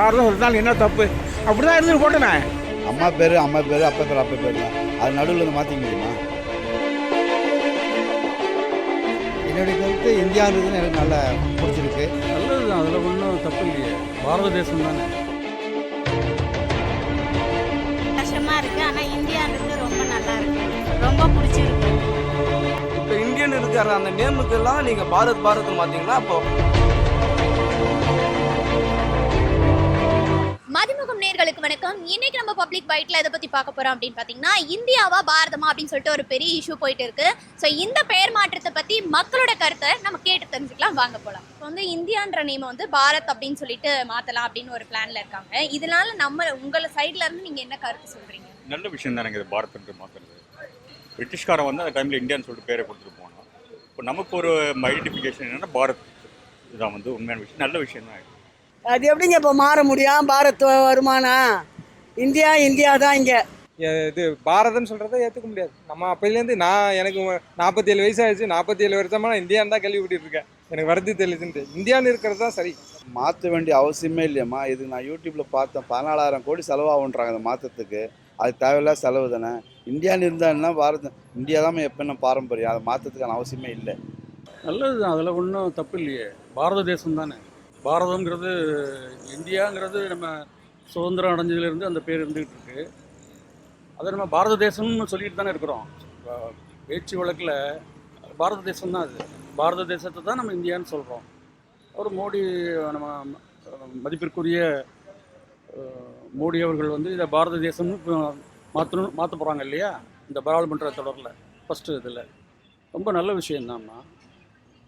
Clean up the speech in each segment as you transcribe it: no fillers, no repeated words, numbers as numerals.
பாரதம் சொல்லிட்டாலும் என்ன தப்பு? அப்படி தான் இருந்துட்டு போட்டேனே. அம்மா பேர் அப்பா பேர் தான். அது நடுவில் மாற்றிக்க முடியுமா? என்னுடைய கருத்து இந்தியான்றதுன்னு எனக்கு நல்லா பிடிச்சிருக்கு. நல்லது தான், அதில் ஒன்றும் தப்பு இல்லையே. பாரத தேசம் தானே. கஷ்டமா இருக்கு, ஆனால் இந்தியான்றது ரொம்ப நல்லா இருக்கு, ரொம்ப பிடிச்சிருக்கு. இப்போ இந்தியன் இருக்கிற அந்த நேமுக்கெல்லாம் நீங்கள் பாரத் பார்த்தீங்கன்னா அப்போ மதிமுகம் நேர்களுக்கு வணக்கம். இன்னைக்கு நம்ம பப்ளிக் பைட்ல எதை பத்தி பார்க்க போறோம் அப்படின்னு பாத்தீங்கன்னா, இந்தியாவா பாரதமா அப்படின்னு சொல்லிட்டு ஒரு பெரிய இஷ்யூ போயிட்டு இருக்கு. ஸோ இந்த பெயர் மாற்றத்தை பத்தி மக்களோட கருத்தை நம்ம கேட்டு தெரிஞ்சுக்கலாம், வாங்க போலாம். இப்போ வந்து இந்தியான்ற நேம் வந்து பாரத் அப்படின்னு சொல்லிட்டு மாத்தலாம் அப்படின்னு ஒரு பிளான்ல இருக்காங்க. இதனால உங்களை சைட்ல இருந்து நீங்க என்ன கருத்து சொல்றீங்க? நல்ல விஷயம் தானே இது பாரத்ன்ற மாற்றுறது. பிரிட்டிஷ்காரன் வந்து அந்த டைமில் இந்தியான்னு சொல்லிட்டு பேரை கொடுத்துட்டு போனோம். இப்போ நமக்கு ஒரு ஐடென்டிஃபிகேஷன் என்னென்னா பாரத். இதுதான் வந்து உண்மையான விஷயம், நல்ல விஷயம் தான். அது எப்படிங்க இப்போ மாற முடியும்? பாரத் வருமானம் இந்தியா தான் இங்கே. இது பாரதம்னு சொல்கிறத ஏற்றுக்க முடியாது. நம்ம அப்போலேருந்து எனக்கு 47 வயசு ஆயிடுச்சு. 47 வருஷமா நான் இந்தியான்னு தான் கேள்விப்பட்டு இருக்கேன். எனக்கு வருது தெரியலதுன்ட்டு இந்தியான்னு இருக்கிறது தான் சரி. மாற்ற வேண்டிய அவசியமே இல்லையம்மா. இது நான் யூடியூப்பில் பார்த்தேன், 14,000 கோடி செலவாகுன்றாங்க அந்த மாற்றத்துக்கு. அது தேவையில்லாத செலவு தானே. இந்தியான்னு இருந்தாங்கன்னா இந்தியா தான் எப்போ பாரம்பரியம். அதை மாற்றத்துக்கான அவசியமே இல்லை. நல்லது தான், அதில் ஒன்றும் தப்பு இல்லையே. பாரத தேசம் தானே. பாரதங்கிறது, இந்தியாங்கிறது நம்ம சுதந்திரம் அடைஞ்சதுலேருந்து அந்த பேர் இருந்துகிட்டு இருக்கு. அதை நம்ம பாரத தேசம்னு சொல்லிட்டு தானே இருக்கிறோம். பேச்சு வழக்கில் பாரத தேசம் தான் அது. பாரத தேசத்தை தான் நம்ம இந்தியான்னு சொல்கிறோம். அவர் மோடி, நம்ம மதிப்பிற்குரிய மோடி அவர்கள் வந்து இதை பாரத தேசம்னு மாற்ற போகிறாங்க இல்லையா, இந்த பாராளுமன்ற தொடரில் ஃபஸ்ட்டு இதில். ரொம்ப நல்ல விஷயந்தாம்மா,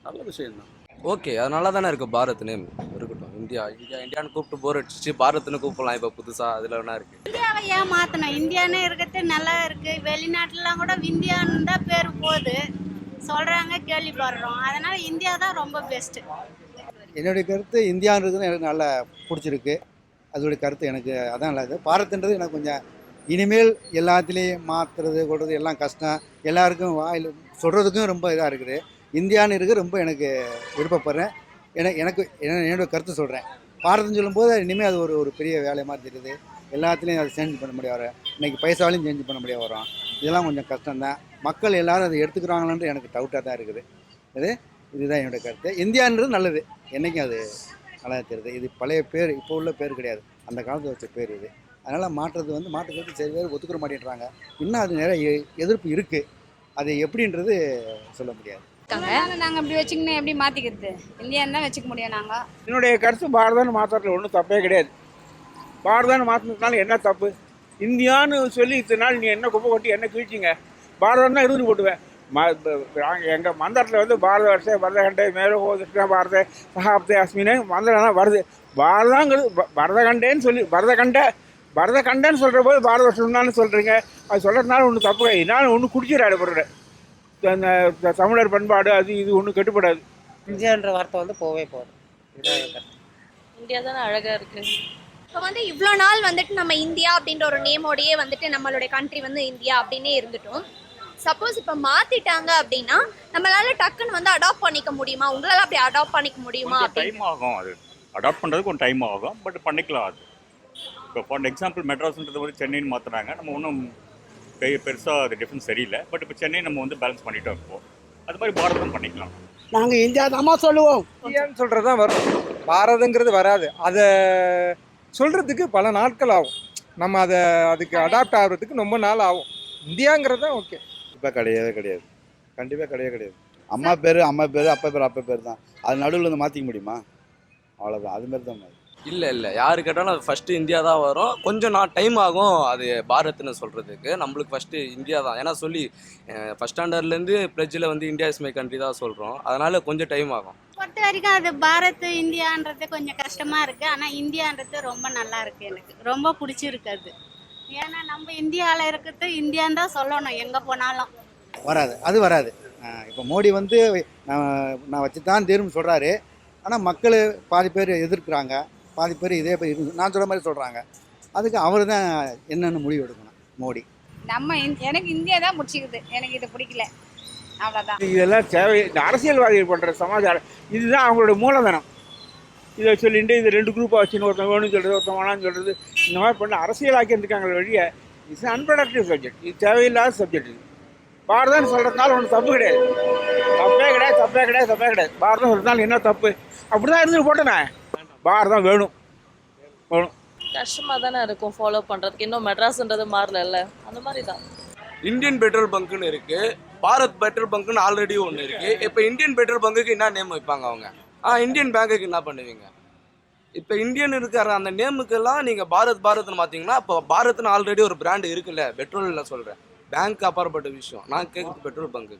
நல்ல விஷயந்தான். ஓகே, அது நல்லா தானே இருக்குது. பாரத் நேம் இருக்கட்டும். இந்தியான்னு கூப்பிட்டு போர் அடிச்சு பாரத்னு கூப்பிடலாம் இப்போ புதுசாக. அதில் என்ன இருக்குது? இந்தியாவை ஏன் மாற்றணும்? இந்தியானே இருக்கிறது நல்லா இருக்கு. வெளிநாட்டுலாம் கூட இந்தியான்னு தான் பேர் போகுது சொல்கிறாங்க, கேள்விப்படுறோம். அதனால் இந்தியா தான் ரொம்ப பெஸ்ட்டு. என்னுடைய கருத்து இந்தியான்றதுன்னு எனக்கு நல்லா பிடிச்சிருக்கு. அதோடைய கருத்து எனக்கு அதான் நல்லது. பாரத்ன்றது எனக்கு கொஞ்சம் இனிமேல் எல்லாத்துலேயும் மாற்றுறது கொடுறது எல்லாம் கஷ்டம். எல்லாருக்கும் வாயில் சொல்கிறதுக்கும் ரொம்ப இதாக இருக்குது. இந்தியான்னு இருக்க ரொம்ப எனக்கு விருப்பப்படுறேன். என்னோட கருத்து சொல்கிறேன். பாரதம்னு சொல்லும்போது இனிமேல் அது ஒரு பெரிய வேலை மாதிரி தெரியுது. எல்லாத்துலேயும் அதை சேஞ்ச் பண்ண முடியாது. இன்றைக்கி பைசாவிலையும் சேஞ்ச் பண்ண முடியாது வரும். இதெல்லாம் கொஞ்சம் கஷ்டம்தான். மக்கள் எல்லோரும் அதை எடுத்துக்கிறாங்களான்ட்டு எனக்கு டவுட்டாக தான் இருக்குது. இதுதான் என்னோடய கருத்து. இந்தியான்றது நல்லது, என்றைக்கும் அது நல்லா தெரியுது. இது பழைய பேர், இப்போ உள்ள பேர் கிடையாது, அந்த காலத்தில் வச்ச பேர் இது. அதனால் மாற்றுறது சரி பேர் ஒத்துக்கிற மாட்டேன்றாங்க. இன்னும் அது நிறைய எதிர்ப்பு இருக்குது. அது எப்படின்றது சொல்ல முடியாது. நாங்கள் அப்படி வச்சுக்கணும், எப்படி மாற்றிக்கிறது? இந்தியான்னு தான் வச்சுக்க முடியும் நாங்கள். என்னுடைய கருத்து பாரதம்னு மாற்றுறதுல ஒன்றும் தப்பே கிடையாது. பாரதம்னு மாற்றினதுனால என்ன தப்பு? இந்தியான்னு சொல்லி இத்தனை நாள் நீ என்ன குப்பை கொட்டி என்ன கீழ்ச்சிங்க? பாரதம் தான் இருந்து போட்டுவேன். எங்கள் மந்திரத்தில் வந்து பாரத வருஷ பரதகண்டே மேலோ கிருஷ்ண பாரத சகாப்தே அஸ்மினே மந்திரம் தான் வருது. பாரதங்கிறது பரதகண்டேன்னு சொல்லி பரதகண்டேன்னு சொல்கிற போது பாரத வருஷம் தானே சொல்கிறீங்க. அது சொல்கிறதுனால ஒன்றும் தப்பு கிடையாது. என்னால் ஒன்றும் குடிச்சிடாது பொருள். அந்த தமிழர் பண்பாடு அது இது ஒன்றும் கெட்டுப்படாது. இந்தியான்ற வார்த்தை வந்து போவே போகுது. இந்தியா தானே அழகாக இருக்குது. இப்போ வந்து இவ்வளோ நாள் வந்துட்டு நம்ம இந்தியா அப்படின்ற ஒரு நேமோடையே வந்துட்டு நம்மளுடைய கண்ட்ரி வந்து இந்தியா அப்படின்னே இருந்துட்டோம். சப்போஸ் இப்போ மாற்றிட்டாங்க அப்படின்னா நம்மளால டக்குன்னு வந்து அடாப்ட் பண்ணிக்க முடியுமா? உங்களால் அப்படி அடாப்ட் பண்ணிக்க முடியுமா? டைம் ஆகும். அது அடாப்ட் பண்ணுறதுக்கு கொஞ்சம் டைம் ஆகும், பட் பண்ணிக்கலாம். அது இப்போ ஃபார் எக்ஸாம்பிள் மெட்ராஸ்ன்றது வந்து சென்னைன்னு மாற்றுறாங்க. நம்ம ஒன்றும் பெருசாக அது டிஃப்ரென்ஸ் சரியில்லை. பட் இப்போ சென்னை நம்ம வந்து பேலன்ஸ் பண்ணிட்டோம். இப்போது அது மாதிரி பாரதம் பண்ணிக்கலாம். நாங்கள் இந்தியா தாம்மா சொல்லுவோம். இந்தியான்னு சொல்கிறது தான் வரும், பாரதங்கிறது வராது. அதை சொல்கிறதுக்கு பல நாட்கள் ஆகும். நம்ம அதுக்கு அடாப்ட் ஆகிறதுக்கு ரொம்ப நாள் ஆகும். இந்தியாங்கிறது தான் ஓகே. இப்போ கிடையவே கிடையாது, கண்டிப்பாக கிடையாது. அம்மா பேர் அப்பா பேர் தான். அது நடுவில் மாற்றிக்க முடியுமா? அவ்வளோதான், அதுமாரி தான். இல்லை யாரு கேட்டாலும் அது ஃபஸ்ட்டு இந்தியா தான் வரும். கொஞ்சம் டைம் ஆகும் அது பாரத்னு சொல்கிறதுக்கு. நம்மளுக்கு ஃபஸ்ட்டு இந்தியா தான். ஏன்னா சொல்லி ஃபஸ்ட் ஸ்டாண்டர்ட்லேருந்து பிளட்ஜில் வந்து இந்தியா இஸ் மை கண்ட்ரி தான் சொல்கிறோம். அதனால் கொஞ்சம் டைம் ஆகும். பொறுத்த வரைக்கும் அது பாரத் இந்தியான்றது கொஞ்சம் கஷ்டமாக இருக்குது. ஆனால் இந்தியான்றது ரொம்ப நல்லா இருக்குது, எனக்கு ரொம்ப பிடிச்சிருக்கு அது. ஏன்னா நம்ம இந்தியாவில் இருக்கிறது இந்தியான்னு தான் சொல்லணும் எங்கே போனாலும். அது வராது. இப்போ மோடி வந்து நான் வச்சு தான் தீர்வு சொல்கிறாரு. ஆனால் மக்கள் பாதி பேர் எதிர்க்கிறாங்க, பாதி பேர் இதே பேர் நான் சொல்கிற மாதிரி சொல்கிறாங்க. அதுக்கு அவர் தான் என்னென்னு முடிவு எடுக்கணும், மோடி. எனக்கு இந்தியா தான் பிடிச்சிக்குது, எனக்கு இது பிடிக்கல, அவ்வளோதான். இதெல்லாம் தேவை. இந்த அரசியல்வாதிகள் பண்ணுற சமாச்சாரம் இதுதான் அவங்களோட மூலதனம். இதை சொல்லிட்டு இது 2 குரூப்பாக வச்சுன்னு ஒருத்தன் வேணும்னு சொல்கிறது ஒருத்தன் வேணான்னு சொல்கிறது இந்த மாதிரி பண்ண அரசியலாக்கி இருக்காங்க வழிய இட்ஸ் அன்ப்ரொடக்டிவ் சப்ஜெக்ட். இது தேவையில்லாத சப்ஜெக்ட். இது பாரதம்னு சொல்கிறதுனால ஒன்றும் தப்பு கிடையாது. தப்பே கிடையாது. பாரதம் சொல்கிறதுனால என்ன தப்பு? அப்படி தான் இருந்து போட்டேனே. பாரதம் வேணும். கஷ்டமாக தானே இருக்கும் ஃபாலோ பண்ணுறதுக்கு. இன்னும் மெட்ராஸ்ன்றது மாறல, அந்த மாதிரி தான். இந்தியன் பெட்ரோல் பங்க்குன்னு இருக்குது, பாரத் பெட்ரோல் பங்க்குன்னு ஆல்ரெடி ஒன்று இருக்குது. இப்போ இந்தியன் பெட்ரோல் பங்குக்கு என்ன நேம் வைப்பாங்க அவங்க? இந்தியன் பேங்குக்கு என்ன பண்ணுவீங்க? இப்போ இந்தியன் இருக்கிற அந்த நேமுக்கெல்லாம் நீங்கள் பாரத்னு பார்த்தீங்கன்னா இப்போ பாரத்னு ஆல்ரெடி ஒரு பிராண்டு இருக்குல்ல, பெட்ரோலில் சொல்கிறேன். பேங்க் அப்பாற்பட்ட விஷயம். நான் கேட்குறது பெட்ரோல் பங்கு.